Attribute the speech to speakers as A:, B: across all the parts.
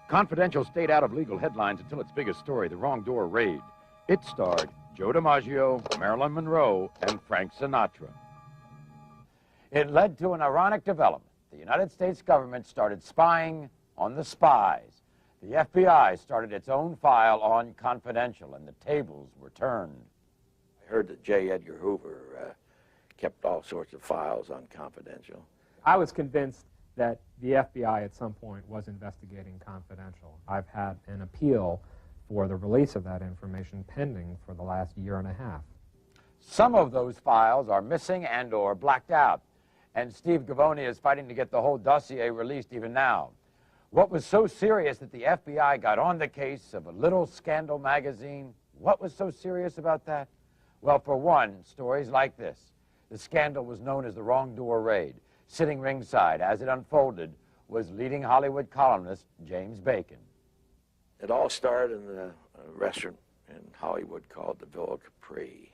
A: Confidential stayed out of legal headlines until its biggest story, the Wrong Door Raid. It starred Joe Dimaggio, Marilyn Monroe, and Frank Sinatra. It led to an ironic development. The United States government started spying on the spies. The FBI started its own file on Confidential, and the tables were turned.
B: I heard that J. Edgar Hoover kept all sorts of files on Confidential.
C: I was convinced that the FBI at some point was investigating Confidential. I've had an appeal for the release of that information pending for the last year and a half.
A: Some of those files are missing and or blacked out, and Steve Gavoni is fighting to get the whole dossier released even now. What was so serious that the FBI got on the case of a little scandal magazine? What was so serious about that? Well, for one, stories like this. The scandal was known as the Wrong Door Raid. Sitting ringside as it unfolded was leading Hollywood columnist James Bacon.
B: It all started in a restaurant in Hollywood called the Villa Capri.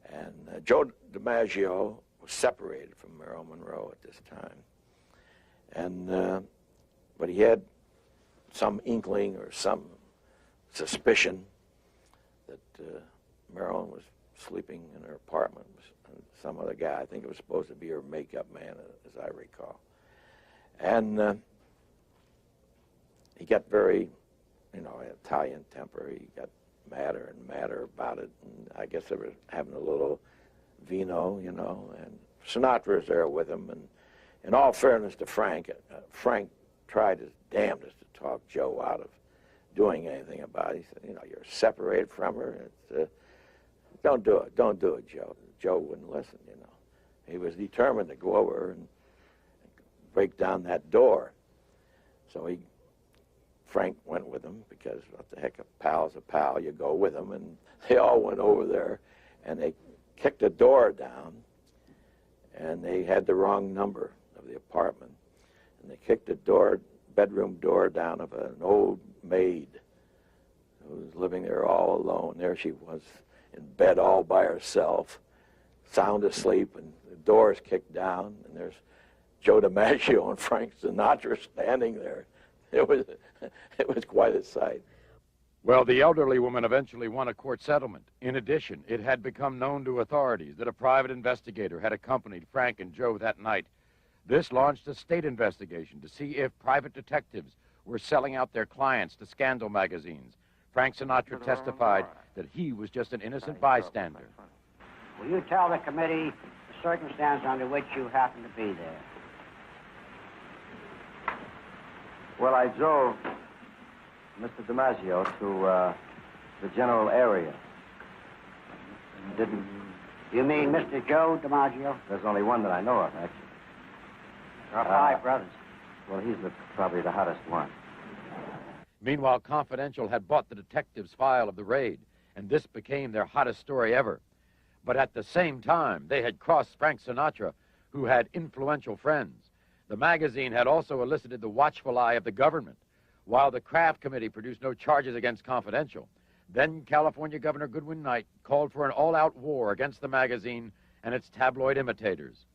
B: And Joe Dimaggio was separated from Marilyn Monroe at this time. And, but he had some inkling or some suspicion that Marilyn was sleeping in her apartment with some other guy. I think it was supposed to be her makeup man, as I recall. And he got very, Italian temper. He got madder and madder about it. And I guess they were having a little vino, and Sinatra was there with him. And in all fairness to Frank, Frank tried his damnedest to talk Joe out of doing anything about it. He said, you're separated from her. Don't do it. Don't do it, Joe. Joe wouldn't listen, He was determined to go over and break down that door. So Frank went with him because, what the heck, a pal's a pal. You go with him. And they all went over there, and they kicked the door down, and they had the wrong number of the apartment. And they kicked the bedroom door down of an old maid who was living there all alone. There she was in bed all by herself, sound asleep, and the door's kicked down, and there's Joe Dimaggio and Frank Sinatra standing there. It was quite a sight.
A: Well, the elderly woman eventually won a court settlement. In addition, it had become known to authorities that a private investigator had accompanied Frank and Joe that night. This launched a state investigation to see if private detectives were selling out their clients to scandal magazines. Frank Sinatra testified that he was just an innocent bystander.
D: Will you tell the committee the circumstance under which you happened to be there?
E: Well, I drove Mr. Dimaggio to the general area. Didn't...
D: You mean Mr. Joe Dimaggio?
E: There's only one that I know of, actually.
D: There are 5 brothers.
E: Well, he's probably the hottest one.
A: Meanwhile, Confidential had bought the detectives' file of the raid, and this became their hottest story ever. But at the same time, they had crossed Frank Sinatra, who had influential friends. The magazine had also elicited the watchful eye of the government. While the Kraft Committee produced no charges against Confidential, then California Governor Goodwin Knight called for an all-out war against the magazine and its tabloid imitators.